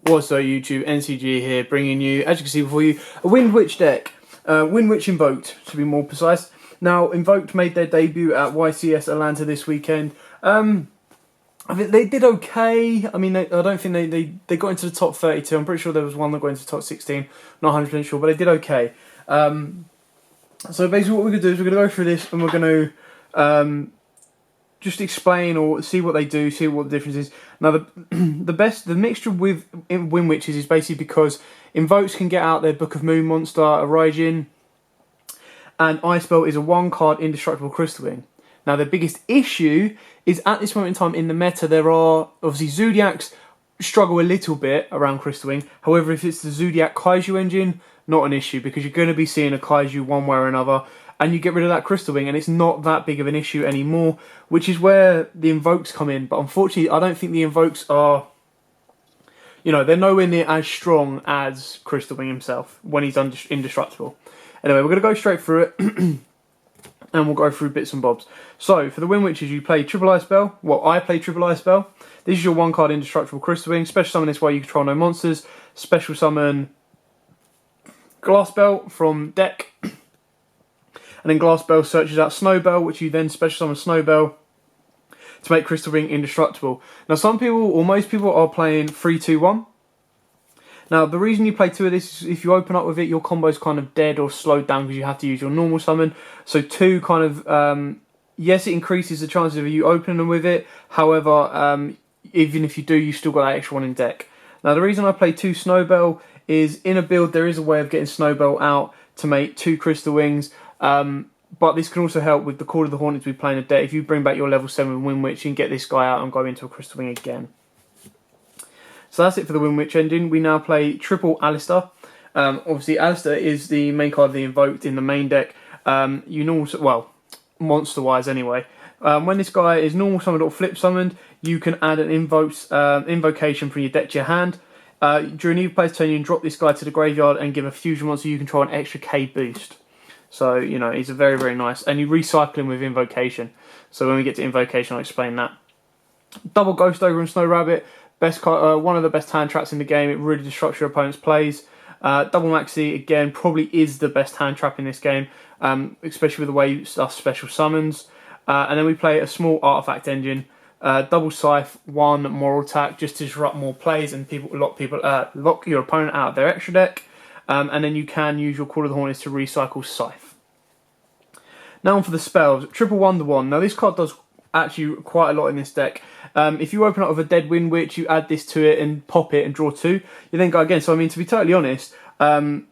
What's up YouTube, NCG here, bringing you, as you can see before you, a Windwitch deck. Windwitch Invoked, to be more precise. Now, Invoked made their debut at YCS Atlanta this weekend. I think they did okay. I mean, I don't think they got into the top 32. I'm pretty sure there was one that got into the top 16. Not 100% sure, but they did okay. So basically what we're going to do is we're going to go through this and we're going to just explain or see what they do, see what the difference is. Now, the mixture with Windwitches is basically because Invokes can get out their Book of Moon monster, a Raijin, and Icebell is a one-card indestructible Crystalling. Now, the biggest issue is at this moment in time in the meta, there are obviously Zodiacs struggle a little bit around Crystalling. However, if it's the Zodiac Kaiju engine, not an issue because you're going to be seeing a Kaiju one way or another. And you get rid of that Crystalling and it's not that big of an issue anymore, which is where the Invokes come in. But unfortunately, I don't think the Invokes are, they're nowhere near as strong as Crystalling himself when he's indestructible. Anyway, we're going to go straight through it and we'll go through bits and bobs. So, for the Windwitches, you play Triple Icebell. Well, I play Triple Icebell. This is your one-card indestructible Crystalling. Special summon this way, you control no monsters. Special summon Glassbell from deck. And then Glassbell searches out Snowbell, which you then special summon Snowbell to make Crystalling indestructible. Now, some people, or most people, are playing 3-2-1. Now, the reason you play 2 of this is if you open up with it, your combo's kind of dead or slowed down because you have to use your normal summon. So 2 kind of, yes, it increases the chances of you opening them with it. However, even if you do, you still got that extra one in deck. Now, the reason I play 2 Snowbell is in a build, there is a way of getting Snowbell out to make 2 Crystal Wings. But this can also help with the Call of the Hornets we play in a deck. If you bring back your level 7 Windwitch, you can get this guy out and go into a Crystal Wing again. So that's it for the Windwitch engine. We now play Triple Alistair. Obviously, Alistair is the main card of the Invoked in the main deck. Monster-wise anyway. When this guy is normal summoned or flip summoned, you can add an invocation from your deck to your hand. During either player's turn, you can drop this guy to the graveyard and give a fusion monster you control an extra K boost. So, he's a very, very nice. And you recycle him with Invocation. So when we get to Invocation, I'll explain that. Double Ghost Ogre and Snow Rabbit. One of the best hand traps in the game. It really disrupts your opponent's plays. Double Maxi, again, probably is the best hand trap in this game. Especially with the way you stuff special summons. And then we play a small artifact engine. Double Scythe, 1 Moral Attack, just to disrupt more plays and lock your opponent out of their extra deck. And then you can use your Call of the Hornets to recycle Scythe. Now on for the spells. Triple Wonder Wand. Now this card does actually quite a lot in this deck. If you open up with a dead Windwitch, you add this to it and pop it and draw 2. You then go again. So I mean, to be totally honest, you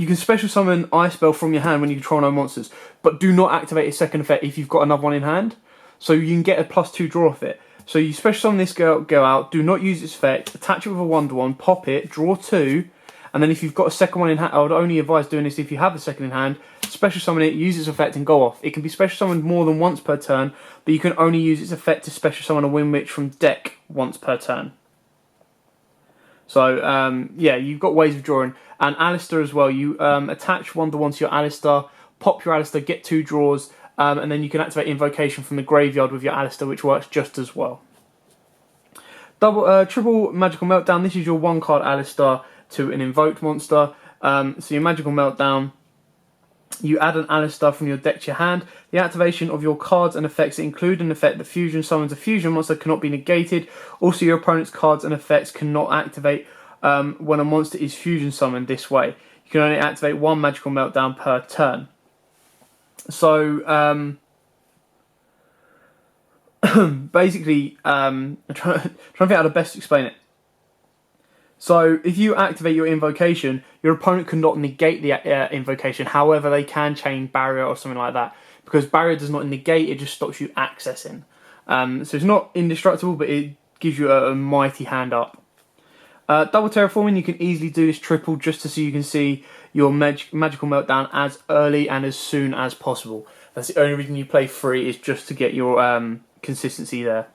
can special summon Icebell from your hand when you control no monsters, but do not activate its second effect if you've got another one in hand. So you can get a +2 draw off it. So you special summon this girl, go out, do not use its effect, attach it with a Wonder Wand, pop it, draw 2, and then if you've got a second one in hand, I would only advise doing this if you have a second in hand, special summon it, use its effect and go off. It can be special summoned more than once per turn, but you can only use its effect to special summon a Windwitch from deck once per turn. So, yeah, you've got ways of drawing. And Alistair as well, you attach Wonder Wand to your Alistair, pop your Alistair, get 2 draws, and then you can activate Invocation from the graveyard with your Alistair, which works just as well. Triple Magical Meltdown. This is your 1-card Alistair to an Invoked monster. So your Magical Meltdown, you add an Alistair from your deck to your hand. The activation of your cards and effects include an effect that fusion summons a fusion monster cannot be negated. Also, your opponent's cards and effects cannot activate when a monster is fusion summoned this way. You can only activate 1 Magical Meltdown per turn. So, basically, I'm trying to think how to best explain it. So, if you activate your Invocation, your opponent cannot negate the Invocation. However, they can chain Barrier or something like that. Because Barrier does not negate, it just stops you accessing. So it's not indestructible, but it gives you a mighty hand up. Double Terraforming, you can easily do this triple just so you can see your Magical Meltdown as early and as soon as possible. That's the only reason you play 3 is just to get your consistency there.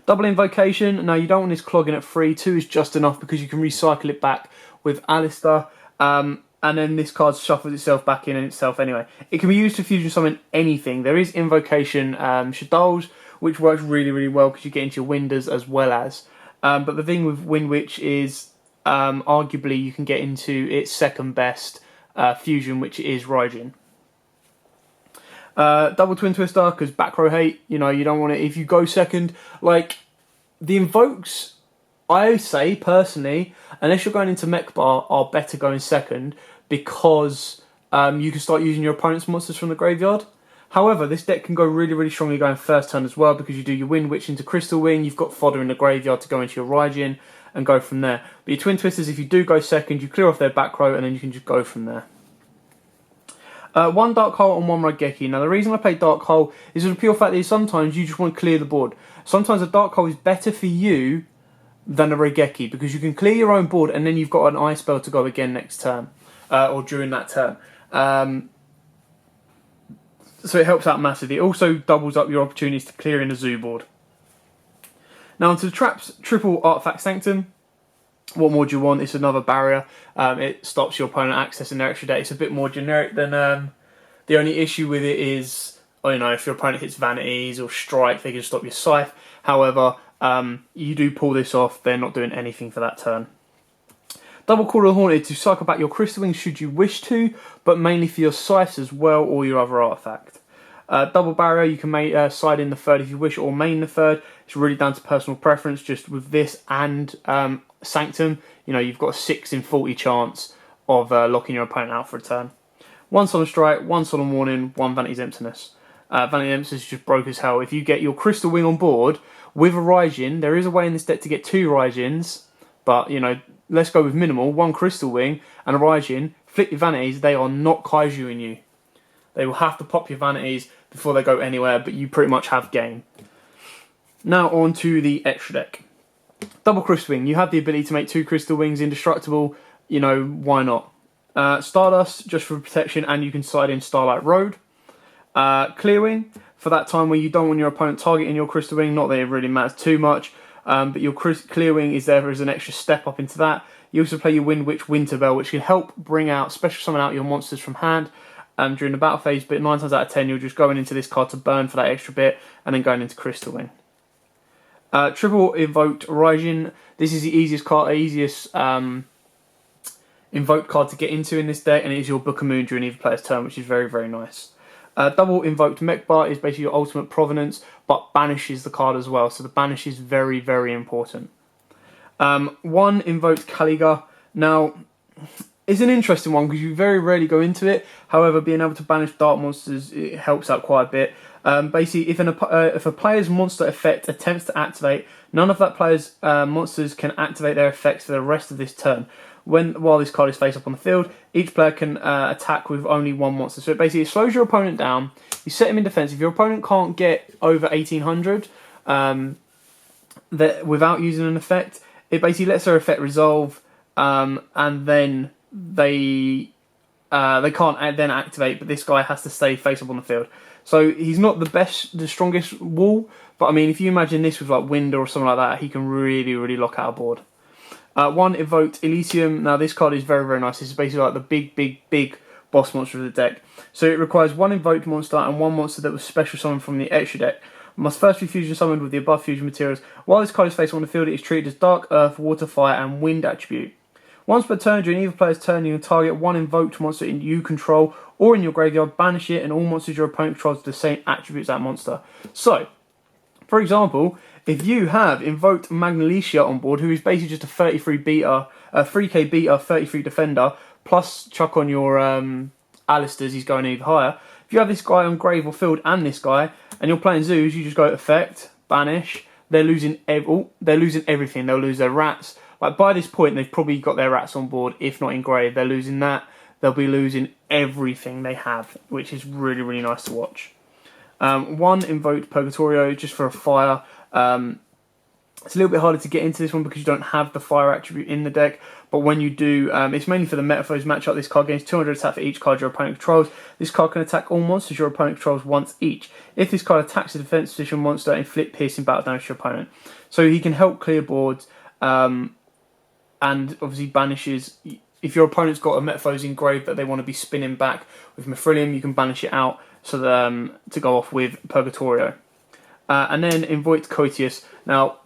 Double Invocation, now you don't want this clogging at 3, 2 is just enough because you can recycle it back with Alistair, and then this card shuffles itself back in itself anyway. It can be used to fusion summon anything. There is Invocation Shadows, which works really, really well because you get into your Winders as well as But the thing with Windwitch is arguably you can get into its second best fusion, which is Raijin. Double Twin Twister, because back row hate, you don't want it. If you go second, like, the Invokes, I say, personally, unless you're going into Mech Bar, are better going second, because you can start using your opponent's monsters from the graveyard. However, this deck can go really, really strongly going first turn as well, because you do your Windwitch into Crystal Wing, you've got fodder in the graveyard to go into your Raijin, and go from there. But your Twin Twisters, if you do go second, you clear off their back row, and then you can just go from there. One Dark Hole and one Raigeki. Now, the reason I play Dark Hole is the pure fact that sometimes you just want to clear the board. Sometimes a Dark Hole is better for you than a Raigeki, because you can clear your own board and then you've got an ice spell to go again next turn, or during that turn. So it helps out massively. It also doubles up your opportunities to clear in a zoo board. Now onto the traps. Triple Artifact Sanctum. What more do you want? It's another barrier. It stops your opponent accessing their extra deck. It's a bit more generic than the only issue with it is, if your opponent hits Vanities or Strike, they can stop your Scythe. However, you do pull this off, they're not doing anything for that turn. Double Call of the Haunted to cycle back your Crystal Wings should you wish to, but mainly for your Scythes as well, or your other artifact. Double Barrier, you can side in the third if you wish, or main the third. It's really down to personal preference. Just with this and Sanctum, you've got a 6 in 40 chance of locking your opponent out for a turn. One Solemn Strike, one Solemn Warning, one Vanity's Emptiness. Vanity's Emptiness is just broke as hell. If you get your Crystal Wing on board with a Raijin, there is a way in this deck to get 2 Raijins, but let's go with minimal. 1 Crystal Wing and a Raijin. Flip your Vanities, they are not Kaijuing you. They will have to pop your Vanities before they go anywhere, but you pretty much have game. Now on to the extra deck. Double Crystal Wing. You have the ability to make 2 Crystal Wings indestructible. Why not? Stardust, just for protection, and you can side in Starlight Road. Clear Wing, for that time where you don't want your opponent targeting your Crystal Wing. Not that it really matters too much, but your Clear Wing is there as an extra step up into that. You also play your Windwitch Winterbell, which can help bring out, special summon out your monsters from hand during the battle phase, but 9 times out of 10 you're just going into this card to burn for that extra bit, and then going into Crystal Wing. Triple Invoked Raijin. This is the easiest invoked card to get into in this deck, and it is your Book of Moon during either player's turn, which is very, very nice. Double Invoked Mech Bar is basically your ultimate Provenance, but banishes the card as well, so the banish is very, very important. 1 Invoked Caliga. Now, it's an interesting one because you very rarely go into it. However, being able to banish dark monsters, it helps out quite a bit. Basically, if a player's monster effect attempts to activate, none of that player's monsters can activate their effects for the rest of this turn. While this card is face up on the field, each player can attack with only 1 monster. So it slows your opponent down. You set him in defense. If your opponent can't get over 1800 without using an effect, it basically lets their effect resolve, and then they can't then activate, but this guy has to stay face up on the field. So he's not the strongest wall, but I mean, if you imagine this with like Wind or something like that, he can really, really lock out a board. 1 Invoked Elysium. Now this card is very, very nice. This is basically like the big boss monster of the deck. So it requires 1 invoked monster and 1 monster that was special summoned from the extra deck. Must first be fusion summoned with the above fusion materials. While this card is face on the field, it is treated as Dark, Earth, Water, Fire, and Wind attribute. Once per turn, during either player's turn, you can target 1 invoked monster in you control or in your graveyard, banish it, and all monsters your opponent controls have the same attributes as that monster. So, for example, if you have invoked Magnolicia on board, who is basically just a 33 beta, 3k beta, 33 defender, plus chuck on your Alistairs, he's going even higher. If you have this guy on grave or field and this guy, and you're playing zoos, you just go effect, banish. They're losing everything. They'll lose their rats. Like by this point, they've probably got their rats on board, if not in grave. They're losing that. They'll be losing everything they have, which is really, really nice to watch. 1 invoked Purgatorio, just for a fire. It's a little bit harder to get into this one because you don't have the fire attribute in the deck, but when you do, it's mainly for the Metaphors matchup. This card gains 200 attack for each card your opponent controls. This card can attack all monsters your opponent controls once each. If this card attacks a defense position monster, inflict piercing battle damage to your opponent. So he can help clear boards, and obviously banishes. If your opponent's got a Metaphors engraved that they want to be spinning back with Mithrilium, you can banish it out so to go off with Purgatorio. And then Invoked Coetius. Now,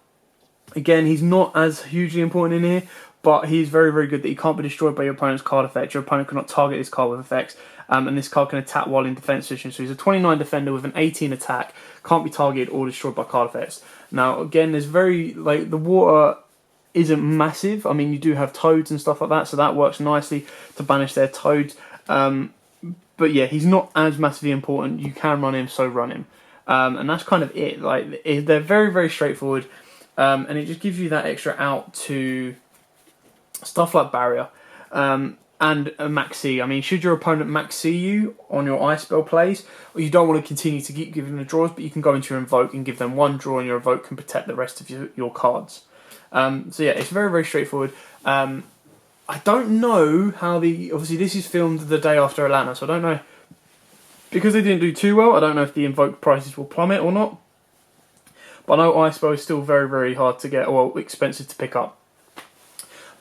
Again, he's not as hugely important in here, but he's very, very good that he can't be destroyed by your opponent's card effect. Your opponent cannot target this card with effects, and this card can attack while in defense position. So he's a 29 defender with an 18 attack, can't be targeted or destroyed by card effects. Now, again, there's very, like, the water isn't massive. I mean, you do have toads and stuff like that, so that works nicely to banish their toads. But yeah, he's not as massively important. You can run him, so run him. And that's kind of it. Like, they're very, very straightforward. And it just gives you that extra out to stuff like barrier and a max C. I mean, should your opponent max C you on your ice spell plays, or you don't want to continue to keep giving them the draws, but you can go into your invoke and give them one draw, and your invoke can protect the rest of your cards. So yeah, it's very, very straightforward. I don't know how obviously this is filmed the day after Atlanta, so I don't know, because they didn't do too well, I don't know if the invoke prices will plummet or not. But I know Ice Spell is still very, very hard to get, or expensive to pick up.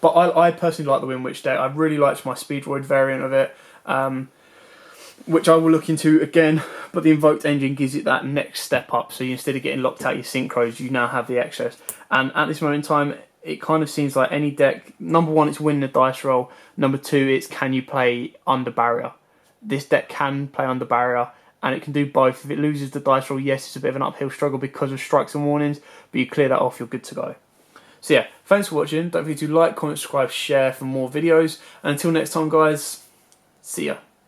But I personally like the Windwitch deck. I really liked my Speedroid variant of it, which I will look into again. But the Invoked engine gives it that next step up. So instead of getting locked out your synchros, you now have the excess. And at this moment in time, it kind of seems like any deck, number one, it's winning the dice roll. Number two, it's can you play under barrier. This deck can play under barrier, and it can do both. If it loses the dice roll, yes, it's a bit of an uphill struggle because of strikes and warnings, but you clear that off, you're good to go. So yeah, thanks for watching. Don't forget to like, comment, subscribe, share for more videos. And until next time, guys, see ya.